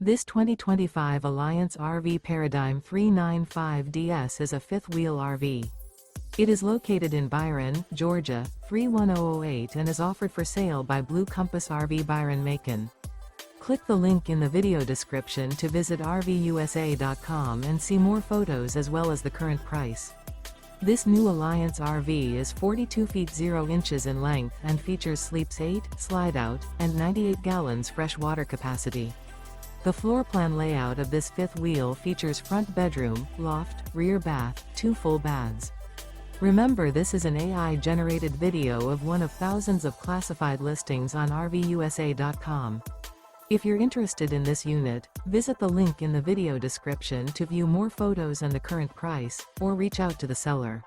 This 2025 Alliance RV Paradigm 395DS is a fifth-wheel RV. It is located in Byron, Georgia, 31008 and is offered for sale by Blue Compass RV Byron-Macon. Click the link in the video description to visit RVUSA.com and see more photos as well as the current price. This new Alliance RV is 42 feet 0 inches in length and features sleeps 8, slide-out, and 98 gallons fresh water capacity. The floor plan layout of this fifth wheel features front bedroom, loft, rear bath, 2 full baths. Remember, this is an AI-generated video of one of thousands of classified listings on RVUSA.com. If you're interested in this unit, visit the link in the video description to view more photos and the current price, or reach out to the seller.